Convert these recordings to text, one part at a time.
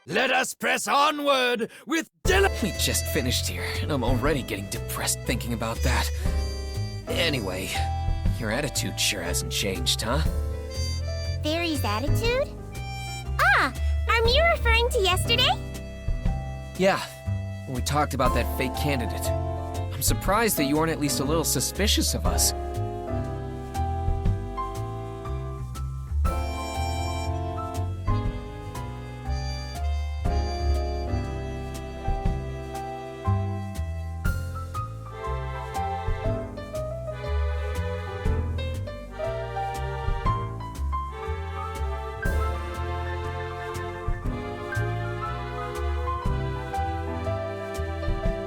Let us press onward with diligence. We just finished here, and I'm already getting depressed thinking about that. Anyway, your attitude sure hasn't changed, huh? Fairy's attitude? Ah, are you referring to yesterday? Yeah, when we talked about that fake candidate. I'm surprised that you aren't at least a little suspicious of us.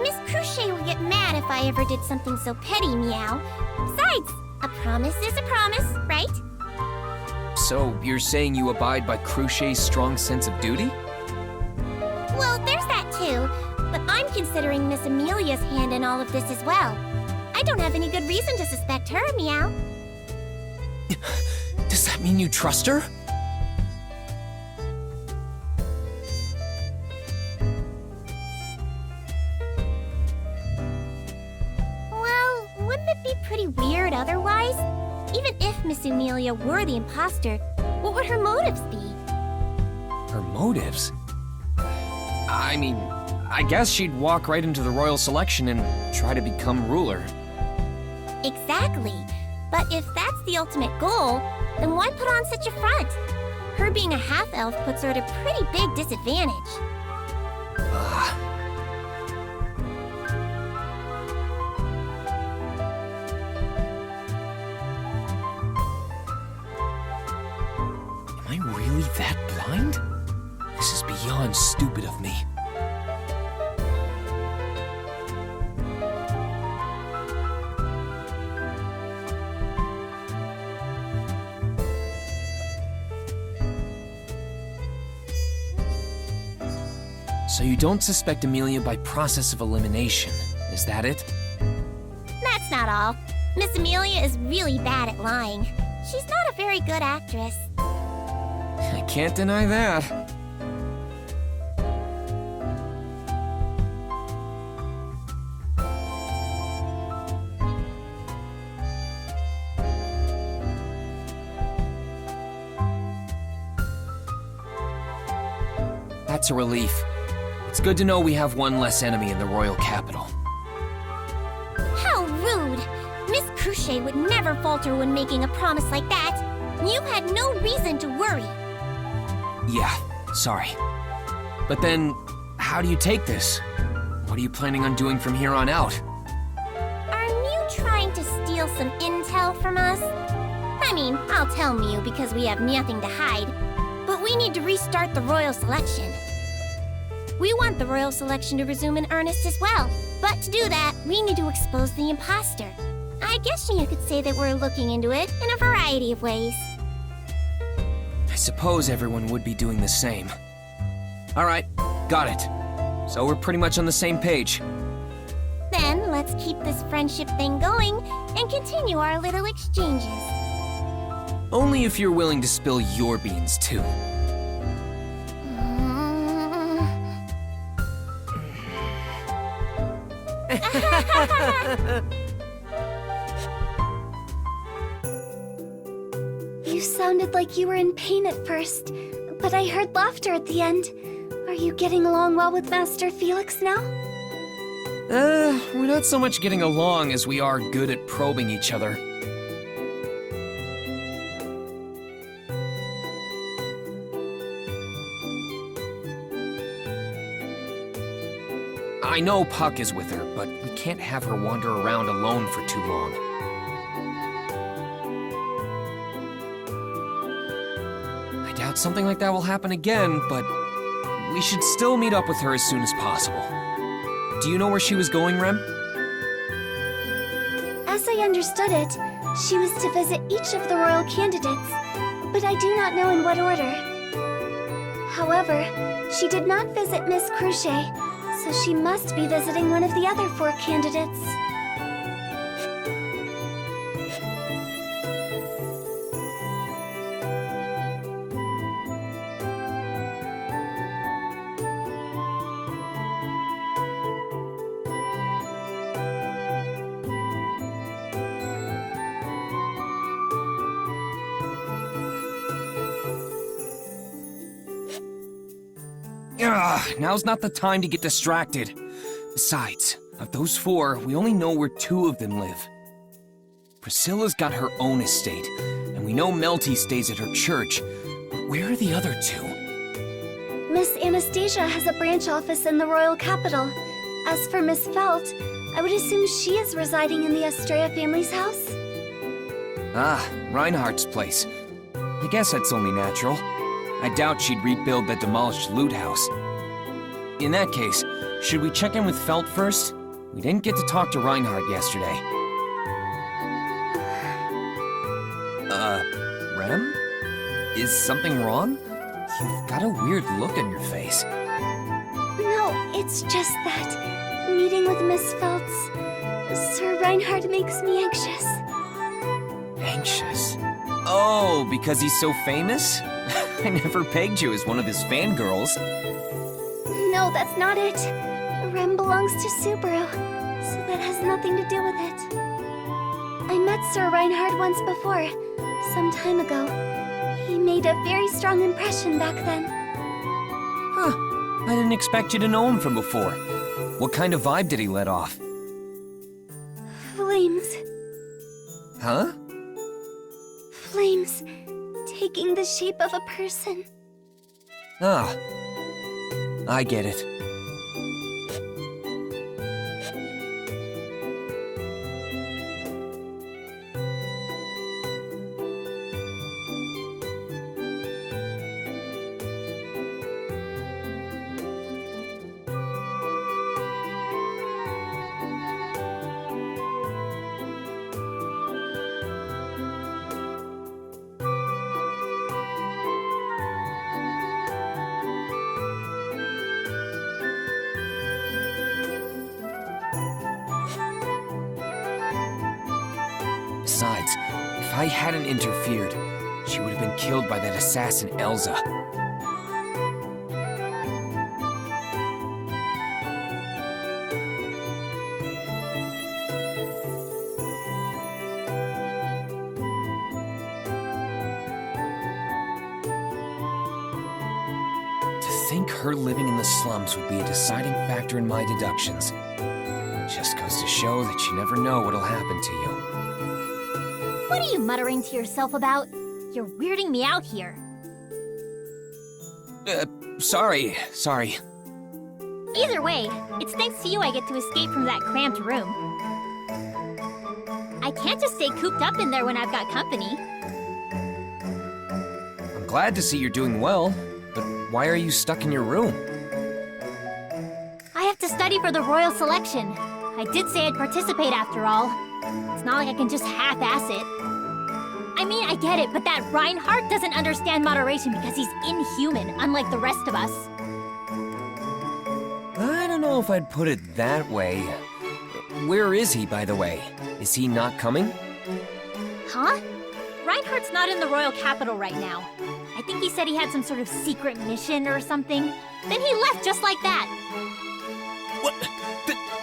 Miss Cruchet will get mad if I ever did something so petty, Meow. Besides, a promise is a promise, right? So, you're saying you abide by Cruchet's strong sense of duty? Well, there's that too. But I'm considering Miss Amelia's hand in all of this as well. I don't have any good reason to suspect her, Meow. Does that mean you trust her? Well, wouldn't it be pretty weird otherwise? Even if Miss Amelia were the imposter, what would her motives be? Her motives? I mean, I guess she'd walk right into the royal selection and try to become ruler. Exactly. But if that's the ultimate goal, then why put on such a front? Her being a half-elf puts her at a pretty big disadvantage. Ugh. Am I really that blind? This is beyond stupid of me. So you don't suspect Amelia by process of elimination, is that it? That's not all. Miss Amelia is really bad at lying. She's not a very good actress. I can't deny that. That's a relief. It's good to know we have one less enemy in the royal capital. How rude! Miss Cruchet would never falter when making a promise like that. You had no reason to worry. Yeah, sorry. But then, how do you take this? What are you planning on doing from here on out? Are Mew trying to steal some intel from us? I mean, I'll tell Mew because we have nothing to hide. But we need to restart the royal selection. We want the royal selection to resume in earnest as well. But to do that, we need to expose the imposter. I guess you could say that we're looking into it in a variety of ways. I suppose everyone would be doing the same. All right, got it. So we're pretty much on the same page. Then let's keep this friendship thing going and continue our little exchanges. Only if you're willing to spill your beans, too. You sounded like you were in pain at first, but I heard laughter at the end. Are you getting along well with Master Felix now? We're not so much getting along as we are good at probing each other. I know Puck is with her, but we can't have her wander around alone for too long. I doubt something like that will happen again, but we should still meet up with her as soon as possible. Do you know where she was going, Rem? As I understood it, she was to visit each of the royal candidates, but I do not know in what order. However, she did not visit Miss Cruchet, so she must be visiting one of the other 4 candidates. Now's not the time to get distracted. Besides, of those four, we only know where two of them live. Priscilla's got her own estate, and we know Melty stays at her church. But where are the other two? Miss Anastasia has a branch office in the royal capital. As for Miss Felt, I would assume she is residing in the Estrella family's house. Ah, Reinhardt's place. I guess that's only natural. I doubt she'd rebuild that demolished loot house. In that case, should we check in with Felt first? We didn't get to talk to Reinhardt yesterday. Rem? Is something wrong? You've got a weird look on your face. No, it's just that meeting with Miss Felt's Sir Reinhardt makes me anxious. Anxious? Oh, because he's so famous? I never pegged you as one of his fangirls. No, that's not it. Rem belongs to Subaru, so that has nothing to do with it. I met Sir Reinhardt once before, some time ago. He made a very strong impression back then. Huh. I didn't expect you to know him from before. What kind of vibe did he let off? Flames. Huh? Flames, taking the shape of a person. Ah. I get it. Besides, if I hadn't interfered, she would have been killed by that assassin Elza. To think her living in the slums would be a deciding factor in my deductions. Just goes to show that you never know what'll happen to you. What are you muttering to yourself about? You're weirding me out here. Sorry. Either way, it's thanks to you I get to escape from that cramped room. I can't just stay cooped up in there when I've got company. I'm glad to see you're doing well, but why are you stuck in your room? I have to study for the royal selection. I did say I'd participate after all. It's not like I can just half-ass it. I mean, I get it, but that Reinhardt doesn't understand moderation because he's inhuman, unlike the rest of us. I don't know if I'd put it that way. Where is he, by the way? Is he not coming? Huh? Reinhardt's not in the royal capital right now. I think he said he had some sort of secret mission or something. Then he left just like that. What?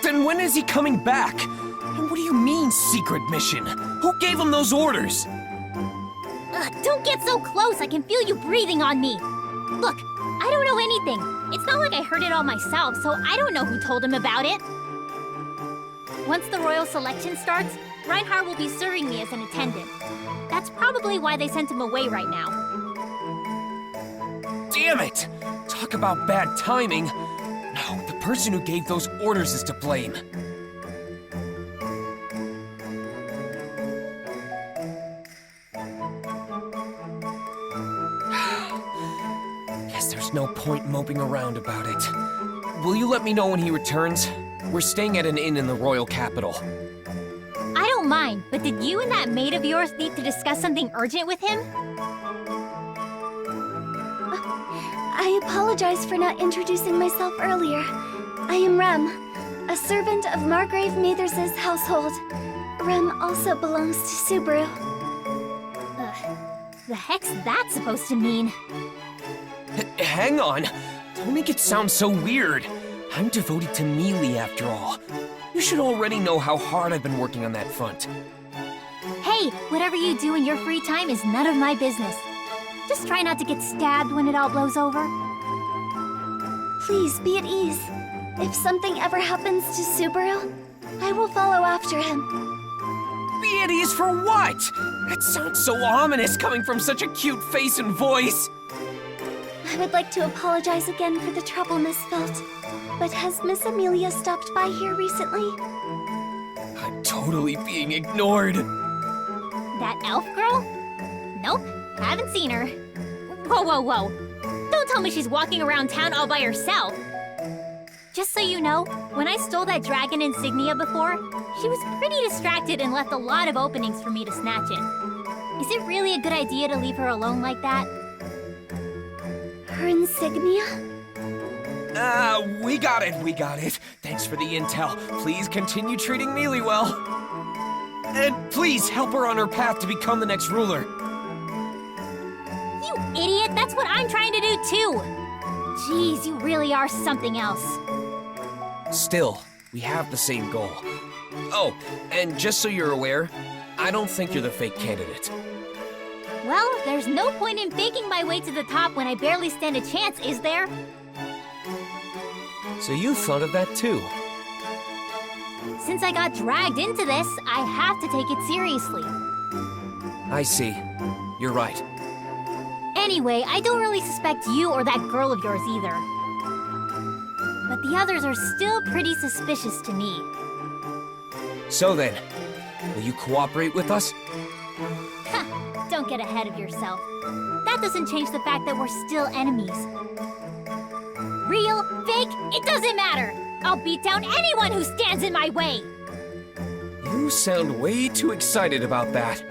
Then when is he coming back? And what do you mean, secret mission? Who gave him those orders? Don't get so close, I can feel you breathing on me. Look, I don't know anything. It's not like I heard it all myself, so I don't know who told him about it. Once the royal selection starts, Reinhardt will be serving me as an attendant. That's probably why they sent him away right now. Damn it! Talk about bad timing. No, the person who gave those orders is to blame. Guess there's no point moping around about it. Will you let me know when he returns? We're staying at an inn in the royal capital. I don't mind, but did you and that maid of yours need to discuss something urgent with him? I apologize for not introducing myself earlier. I am Rem, a servant of Margrave Mathers's household. Rem also belongs to Subaru. The heck's that supposed to mean? Hang on! Don't make it sound so weird. I'm devoted to Mealy after all. You should already know how hard I've been working on that front. Hey, whatever you do in your free time is none of my business. Just try not to get stabbed when it all blows over. Please be at ease. If something ever happens to Subaru, I will follow after him. Be at ease for what? That sounds so ominous coming from such a cute face and voice. I would like to apologize again for the trouble, Miss Felt. But has Miss Amelia stopped by here recently? I'm totally being ignored. That elf girl? Nope, haven't seen her. Whoa, whoa, whoa. Don't tell me she's walking around town all by herself. Just so you know, when I stole that dragon insignia before, she was pretty distracted and left a lot of openings for me to snatch it. Is it really a good idea to leave her alone like that? Her insignia? We got it. Thanks for the intel. Please continue treating Mealy well. And please help her on her path to become the next ruler. You idiot, that's what I'm trying to do too! Jeez, you really are something else. Still, we have the same goal. Oh, and just so you're aware, I don't think you're the fake candidate. Well, there's no point in faking my way to the top when I barely stand a chance, is there? So you thought of that too? Since I got dragged into this, I have to take it seriously. I see. You're right. Anyway, I don't really suspect you or that girl of yours either. But the others are still pretty suspicious to me. So then, will you cooperate with us? Don't get ahead of yourself. That doesn't change the fact that we're still enemies. Real, fake, it doesn't matter! I'll beat down anyone who stands in my way! You sound way too excited about that.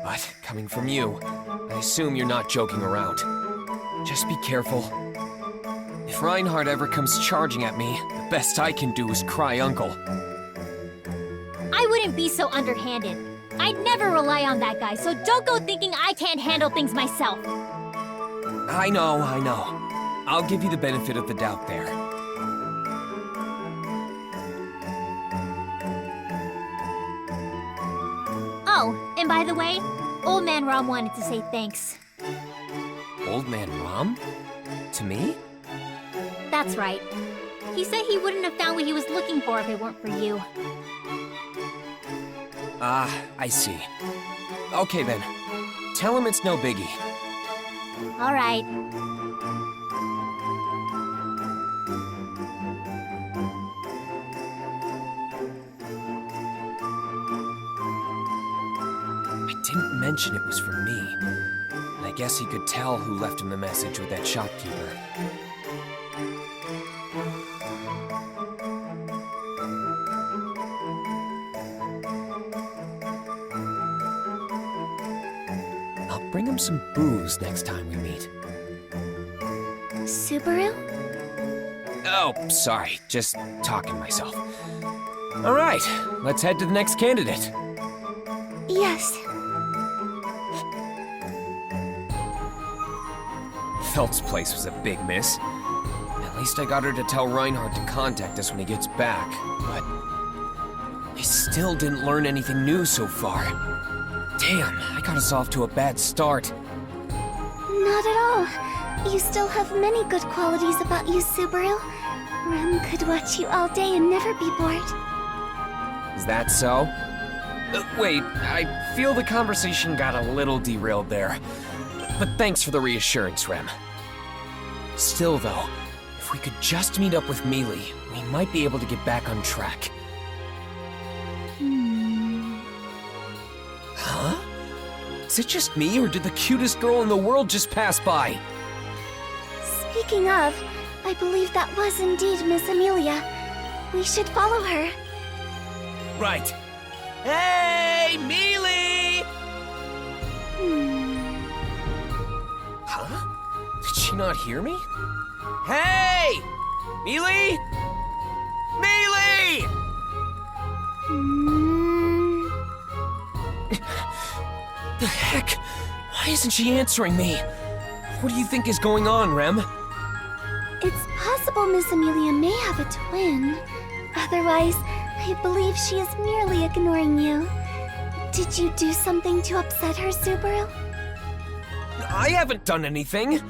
But coming from you, I assume you're not joking around. Just be careful. If Reinhardt ever comes charging at me, the best I can do is cry uncle. I wouldn't be so underhanded. I'd never rely on that guy, so don't go thinking I can't handle things myself. I know. I'll give you the benefit of the doubt there. Oh, and by the way, Old Man Rom wanted to say thanks. Old Man Rom? To me? That's right. He said he wouldn't have found what he was looking for if it weren't for you. I see. Okay then. Tell him it's no biggie. All right. I didn't mention it was for me. And I guess he could tell who left him the message with that shopkeeper. I'll bring him some booze next time we meet. Subaru? Oh, sorry. Just talking myself. All right, let's head to the next candidate. Yes. Felt's place was a big miss. At least I got her to tell Reinhardt to contact us when he gets back, but I still didn't learn anything new so far. Damn, I got us off to a bad start. Not at all. You still have many good qualities about you, Subaru. Rem could watch you all day and never be bored. Is that so? Wait, I feel the conversation got a little derailed there. But thanks for the reassurance, Rem. Still though, if we could just meet up with Mealy, we might be able to get back on track. Huh? Is it just me, or did the cutest girl in the world just pass by? Speaking of, I believe that was indeed Miss Amelia. We should follow her. Right. Hey, Mealy! Huh? Did she not hear me? Hey! Mealy! Mealy! The heck? Why isn't she answering me? What do you think is going on, Rem? It's possible Miss Amelia may have a twin. Otherwise, I believe she is merely ignoring you. Did you do something to upset her, Subaru? I haven't done anything.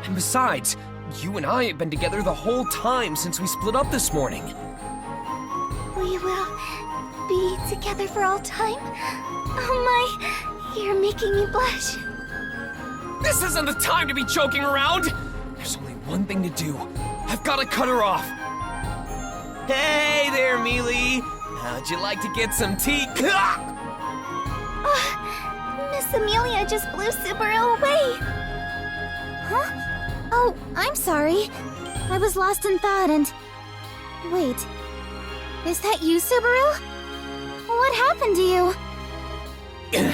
And besides, You and I have been together the whole time since we split up this morning. We will be together for all time? Oh my, you're making me blush. This isn't the time to be joking around! There's only one thing to do. I've got to cut her off. Hey there, Mealy! How'd you like to get some tea? Miss Amelia just blew Subaru away. Huh? Oh, I'm sorry. I was lost in thought and... Wait. Is that you, Subaru? What happened to you?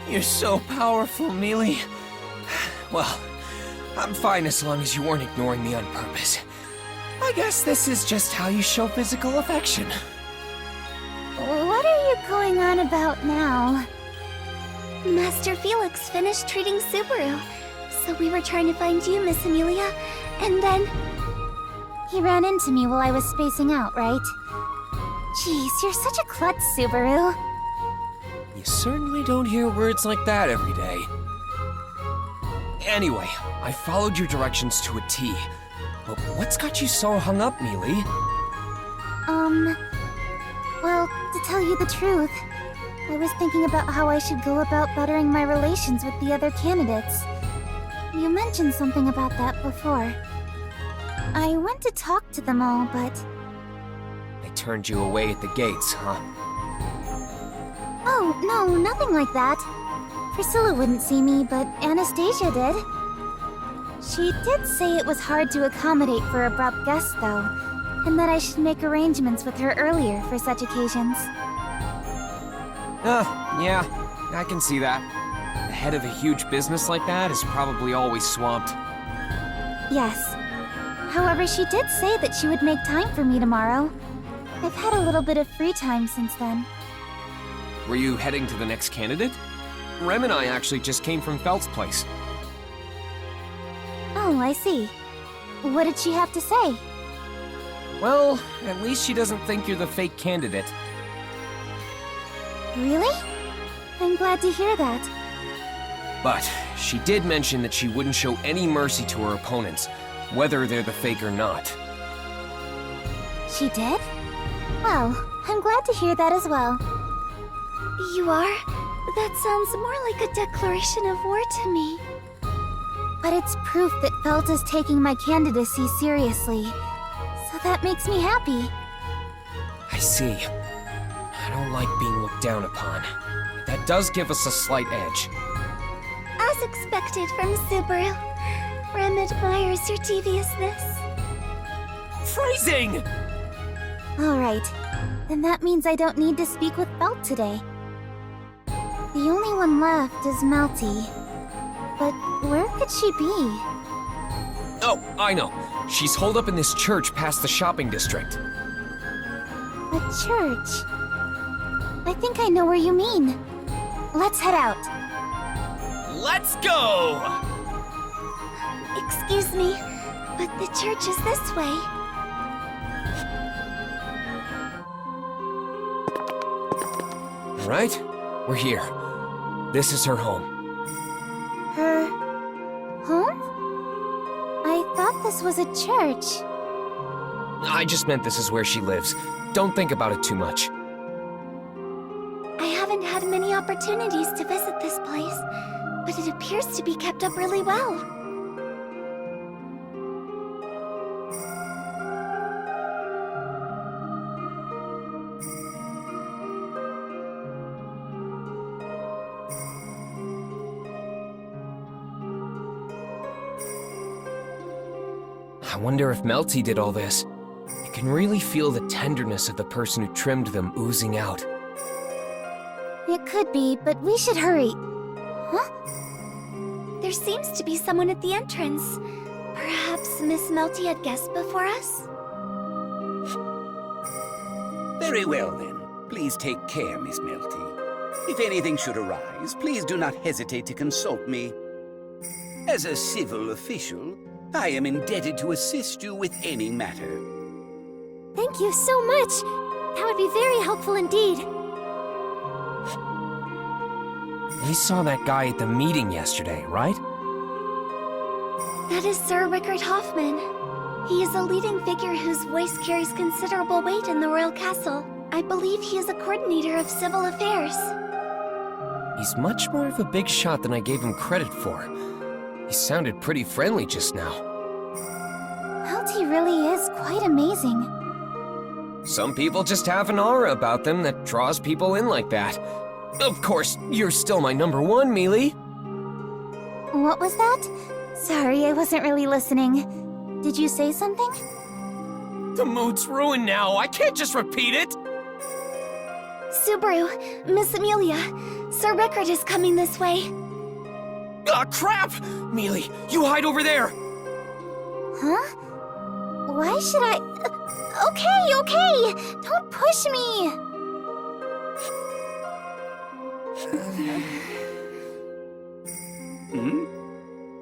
You're so powerful, Mealy. Well, I'm fine as long as you weren't ignoring me on purpose. I guess this is just how you show physical affection. What are you going on about now? Master Felix finished treating Subaru, so we were trying to find you, Miss Amelia, and then... He ran into me while I was spacing out, right? Jeez, you're such a klutz, Subaru. You certainly don't hear words like that every day. Anyway, I followed your directions to a T. But what's got you so hung up, Mealy? Well, to tell you the truth, I was thinking about how I should go about bettering my relations with the other candidates. You mentioned something about that before. I went to talk to them all, but... They turned you away at the gates, huh? Oh, no, nothing like that. Priscilla wouldn't see me, but Anastasia did. She did say it was hard to accommodate for abrupt guests, though, and that I should make arrangements with her earlier for such occasions. Yeah, I can see that. The head of a huge business like that is probably always swamped. Yes. However, she did say that she would make time for me tomorrow. I've had a little bit of free time since then. Were you heading to the next candidate? Rem and I actually just came from Felt's place. Oh, I see. What did she have to say? Well, at least she doesn't think you're the fake candidate. Really? I'm glad to hear that. But she did mention that she wouldn't show any mercy to her opponents, whether they're the fake or not. She did? Well, I'm glad to hear that as well. You are? That sounds more like a declaration of war to me. But it's proof that Felt is taking my candidacy seriously. So that makes me happy. I see. I don't like being looked down upon. That does give us a slight edge. As expected from Subaru, Rem admires your deviousness. Phrasing! Alright, then that means I don't need to speak with Felt today. The only one left is Melty. But where could she be? Oh, I know. She's holed up in this church past the shopping district. A church? I think I know where you mean. Let's head out. Let's go! Excuse me, but the church is this way. All right, we're here. This is her home. Her... home? I thought this was a church. I just meant this is where she lives. Don't think about it too much. I haven't had many opportunities to visit this place, but it appears to be kept up really well. I wonder if Melty did all this. You can really feel the tenderness of the person who trimmed them oozing out. It could be, but we should hurry. Huh? There seems to be someone at the entrance. Perhaps Miss Melty had guests before us? Very well, then. Please take care, Miss Melty. If anything should arise, please do not hesitate to consult me. As a civil official, I am indebted to assist you with any matter. Thank you so much. That would be very helpful indeed. We saw that guy at the meeting yesterday, right? That is Sir Rickard Hoffman. He is a leading figure whose voice carries considerable weight in the royal castle. I believe he is a coordinator of civil affairs. He's much more of a big shot than I gave him credit for. He sounded pretty friendly just now. Pelty really is quite amazing. Some people just have an aura about them that draws people in like that. Of course, you're still my number one, Mealy. What was that? Sorry, I wasn't really listening. Did you say something? The mood's ruined now. I can't just repeat it. Subaru, Miss Amelia, Sir Rickard is coming this way. Ah, crap! Mealy, you hide over there. Huh? Why should I... Okay! Don't push me!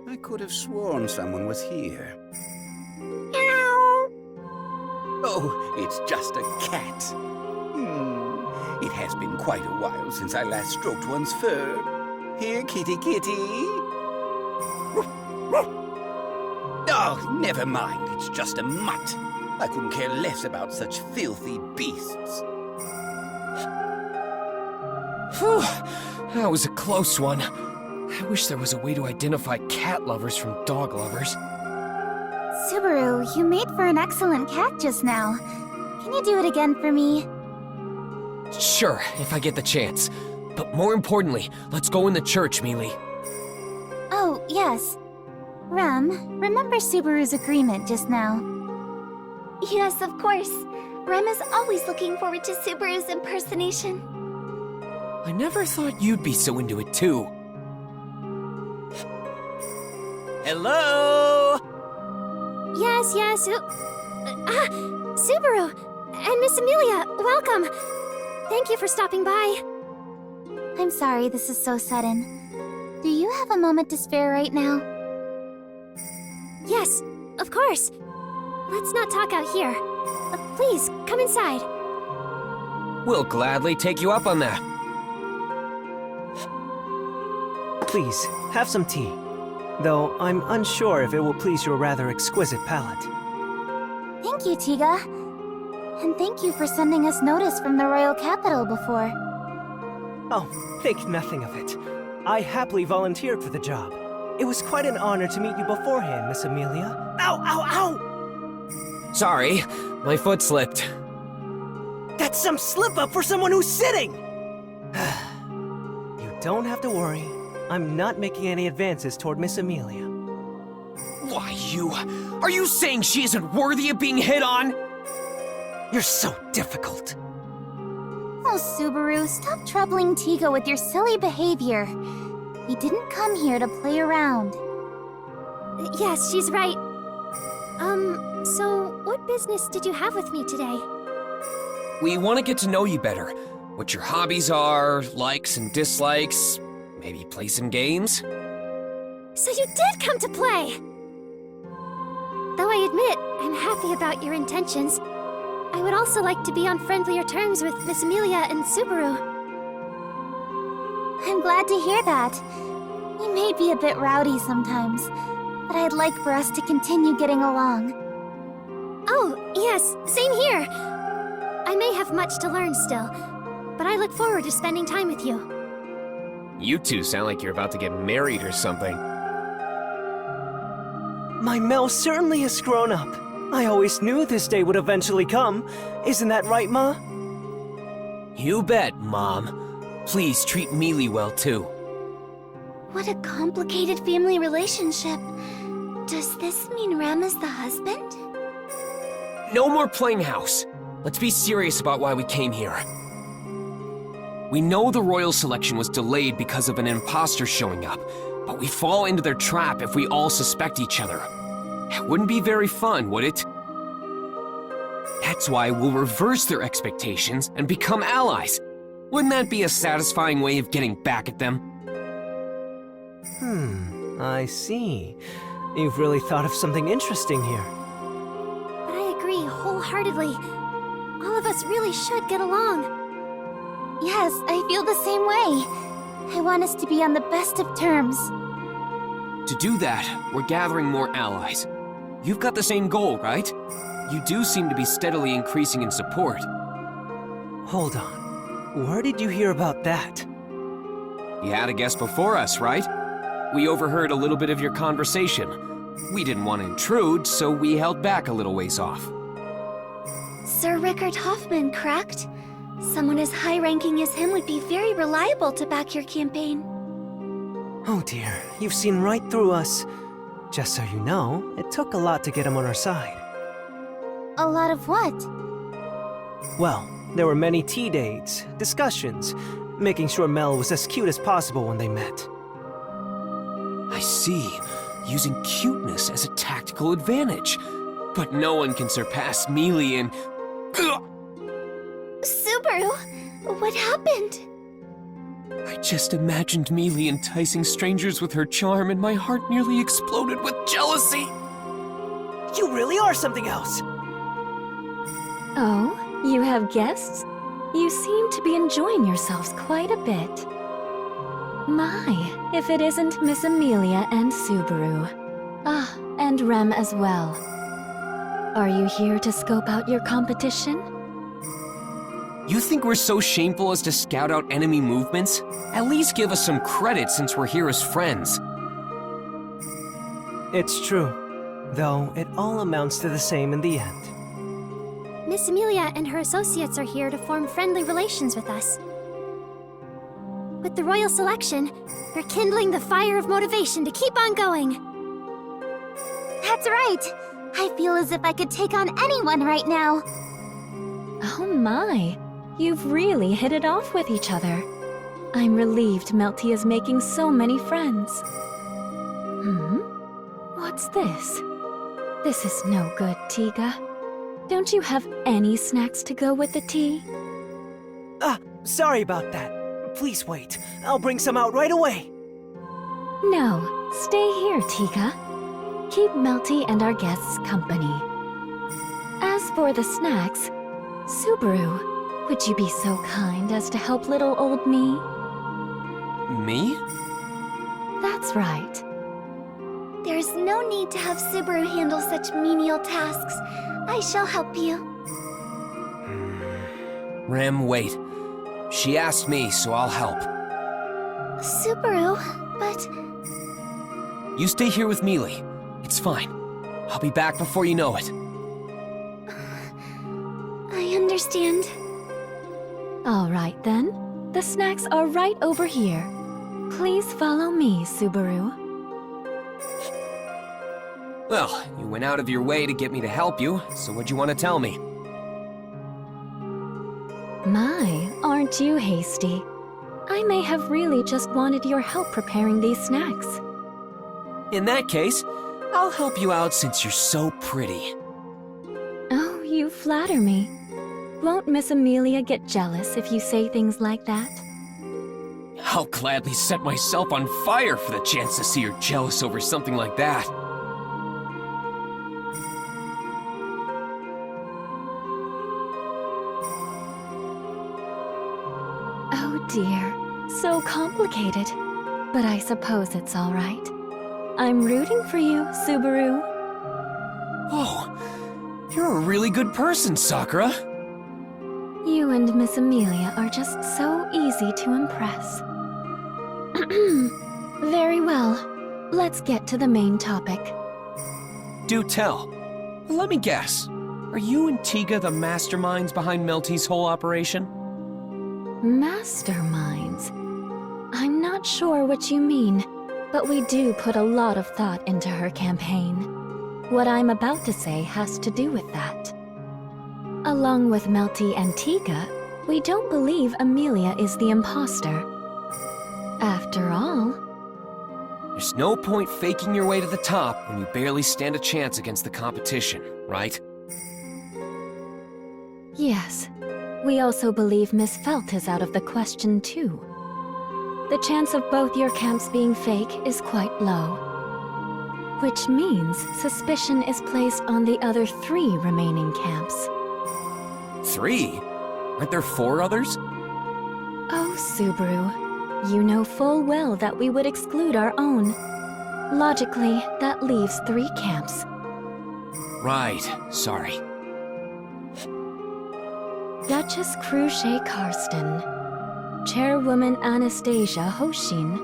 I could have sworn someone was here. Oh, it's just a cat. It has been quite a while since I last stroked one's fur. Here, kitty kitty. Oh, never mind. It's just a mutt. I couldn't care less about such filthy beasts. Whew, that was a close one. I wish there was a way to identify cat lovers from dog lovers. Subaru, you made for an excellent cat just now. Can you do it again for me? Sure, if I get the chance. But more importantly, let's go in the church, Mealy. Oh, yes. Rem, remember Subaru's agreement just now? Yes, of course. Rem is always looking forward to Subaru's impersonation. I never thought you'd be so into it, too. Hello? Yes. Subaru! And Miss Amelia, welcome! Thank you for stopping by. I'm sorry this is so sudden. Do you have a moment to spare right now? Yes, of course. Let's not talk out here. Please, come inside. We'll gladly take you up on that. Please, have some tea. Though I'm unsure if it will please your rather exquisite palate. Thank you, Tiga. And thank you for sending us notice from the royal capital before. Oh, think nothing of it. I happily volunteered for the job. It was quite an honor to meet you beforehand, Miss Amelia. Ow! Sorry, my foot slipped. That's some slip-up for someone who's sitting! You don't have to worry. I'm not making any advances toward Miss Amelia. Why, are you saying she isn't worthy of being hit on? You're so difficult. Oh, Subaru, stop troubling Tiga with your silly behavior. He didn't come here to play around. Yes, she's right. So what business did you have with me today? We want to get to know you better. What your hobbies are, likes and dislikes. Maybe play some games? So you did come to play! Though I admit, I'm happy about your intentions. I would also like to be on friendlier terms with Miss Amelia and Subaru. I'm glad to hear that. He may be a bit rowdy sometimes, but I'd like for us to continue getting along. Oh, yes, same here. I may have much to learn still, but I look forward to spending time with you. You two sound like you're about to get married or something. My Mel certainly has grown up. I always knew this day would eventually come. Isn't that right, Ma? You bet, Mom. Please treat Mealy well, too. What a complicated family relationship. Does this mean Rem is the husband? No more playing house. Let's be serious about why we came here. We know the royal selection was delayed because of an imposter showing up, but we fall into their trap if we all suspect each other. It wouldn't be very fun, would it? That's why we'll reverse their expectations and become allies. Wouldn't that be a satisfying way of getting back at them? I see. You've really thought of something interesting here. But I agree wholeheartedly. All of us really should get along. Yes, I feel the same way. I want us to be on the best of terms. To do that, we're gathering more allies. You've got the same goal, right? You do seem to be steadily increasing in support. Hold on. Where did you hear about that? You had a guest before us, right? We overheard a little bit of your conversation. We didn't want to intrude, so we held back a little ways off. Sir Rickard Hoffman, correct? Someone as high-ranking as him would be very reliable to back your campaign. Oh dear, you've seen right through us. Just so you know, it took a lot to get him on our side. A lot of what? Well, there were many tea dates, discussions, making sure Mel was as cute as possible when they met. I see. Using cuteness as a tactical advantage. But no one can surpass Mealy in... Subaru, what happened? I just imagined Mealy enticing strangers with her charm and my heart nearly exploded with jealousy. You really are something else! Oh, you have guests? You seem to be enjoying yourselves quite a bit. My, if it isn't Miss Amelia and Subaru. Ah, and Rem as well. Are you here to scope out your competition? You think we're so shameful as to scout out enemy movements? At least give us some credit since we're here as friends. It's true, though it all amounts to the same in the end. Miss Amelia and her associates are here to form friendly relations with us. With the royal selection, we're kindling the fire of motivation to keep on going. That's right. I feel as if I could take on anyone right now. Oh my, you've really hit it off with each other. I'm relieved Melty is making so many friends. What's this? This is no good, Tiga. Don't you have any snacks to go with the tea? Ah, sorry about that. Please wait. I'll bring some out right away. No, stay here, Tiga. Keep Melty and our guests company. As for the snacks, Subaru, would you be so kind as to help little old me? Me? That's right. There's no need to have Subaru handle such menial tasks. I shall help you. Rem, wait. She asked me, so I'll help. Subaru, but... You stay here with Mealy. It's fine. I'll be back before you know it. I understand. All right then. The snacks are right over here. Please follow me, Subaru. Well, you went out of your way to get me to help you, so what'd you want to tell me? My, aren't you hasty? I may have really just wanted your help preparing these snacks. In that case, I'll help you out since you're so pretty. Oh, you flatter me. Won't Miss Amelia get jealous if you say things like that? I'll gladly set myself on fire for the chance to see her jealous over something like that. Oh dear, so complicated. But I suppose it's all right. I'm rooting for you, Subaru. Whoa, you're a really good person, Sakura. You and Miss Amelia are just so easy to impress. Very well. Let's get to the main topic. Do tell. Let me guess. Are you and Tiga the masterminds behind Melty's whole operation? Masterminds? I'm not sure what you mean, but we do put a lot of thought into her campaign. What I'm about to say has to do with that. Along with Melty and Tiga, we don't believe Amelia is the imposter. After all... There's no point faking your way to the top when you barely stand a chance against the competition, right? Yes. We also believe Miss Felt is out of the question, too. The chance of both your camps being fake is quite low. Which means suspicion is placed on the other 3 remaining camps. 3? Aren't there 4 others? Oh, Subaru. You know full well that we would exclude our own. Logically, that leaves 3 camps. Right, sorry. Duchess Cruce Karsten, Chairwoman Anastasia Hoshin,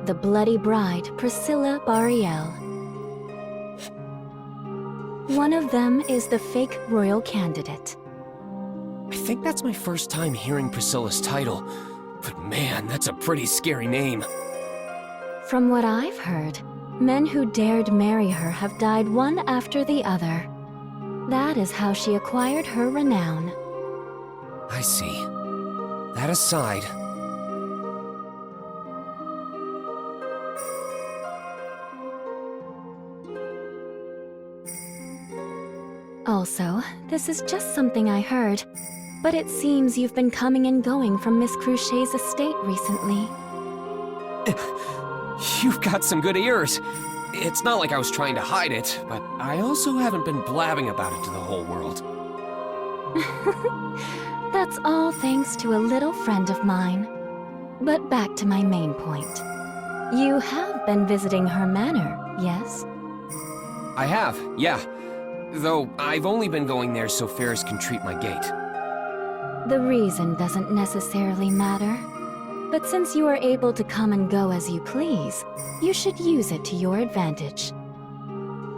the Bloody Bride Priscilla Bariel. One of them is the fake royal candidate. I think that's my first time hearing Priscilla's title, but man, that's a pretty scary name. From what I've heard, men who dared marry her have died one after the other. That is how she acquired her renown. I see. That aside... Also, this is just something I heard, but it seems you've been coming and going from Miss Cruce's estate recently. You've got some good ears. It's not like I was trying to hide it, but I also haven't been blabbing about it to the whole world. That's all thanks to a little friend of mine. But back to my main point. You have been visiting her manor, yes? I have, yeah. Though I've only been going there so Ferris can treat my gate. The reason doesn't necessarily matter. But since you are able to come and go as you please, you should use it to your advantage.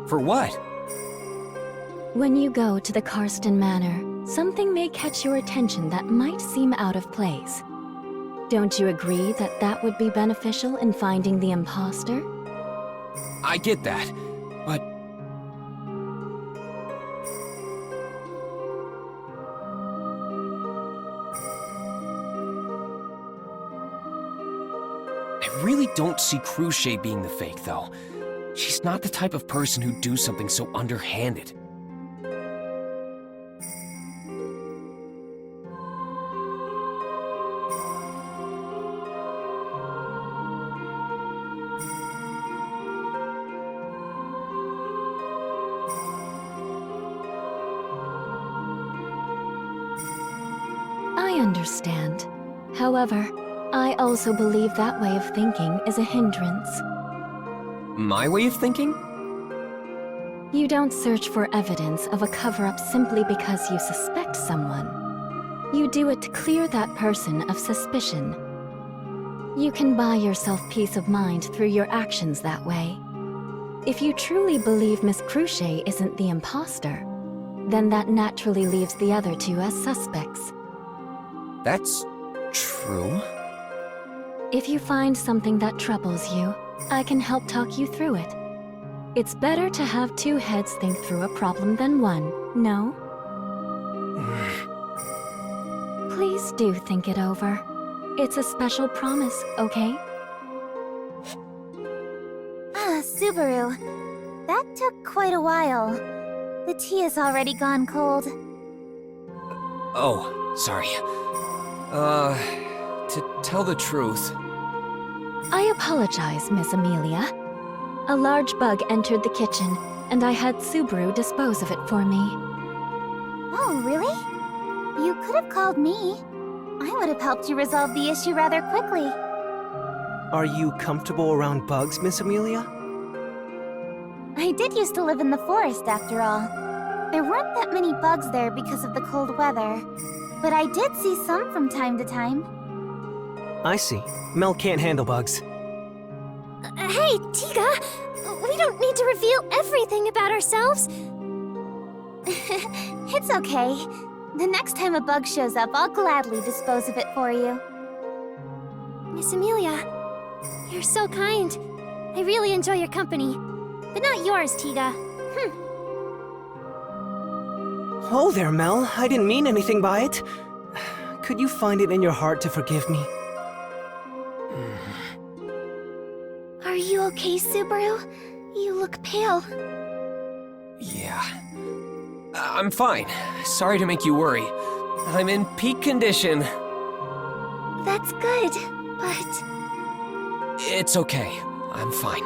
For what? When you go to the Karsten Manor, something may catch your attention that might seem out of place. Don't you agree that that would be beneficial in finding the imposter? I get that, but... I really don't see Cruce being the fake, though. She's not the type of person who'd do something so underhanded. I understand. However, I also believe that way of thinking is a hindrance. My way of thinking? You don't search for evidence of a cover-up simply because you suspect someone. You do it to clear that person of suspicion. You can buy yourself peace of mind through your actions that way. If you truly believe Miss Cruce isn't the imposter, then that naturally leaves the other 2 as suspects. That's true. If you find something that troubles you, I can help talk you through it. It's better to have 2 heads think through a problem than 1, no? Please do think it over. It's a special promise, okay? Ah, Subaru. That took quite a while. The tea has already gone cold. Oh, sorry. To tell the truth... I apologize, Miss Amelia. A large bug entered the kitchen, and I had Subaru dispose of it for me. Oh, really? You could have called me. I would have helped you resolve the issue rather quickly. Are you comfortable around bugs, Miss Amelia? I did used to live in the forest, after all. There weren't that many bugs there because of the cold weather, but I did see some from time to time. I see. Mel can't handle bugs. Hey, Tiga! We don't need to reveal everything about ourselves. It's okay. The next time a bug shows up, I'll gladly dispose of it for you. Miss Amelia, you're so kind. I really enjoy your company. But not yours, Tiga. Oh there, Mel. I didn't mean anything by it. Could you find it in your heart to forgive me? Are you okay, Subaru? You look pale. Yeah. I'm fine. Sorry to make you worry. I'm in peak condition. That's good, but... It's okay. I'm fine.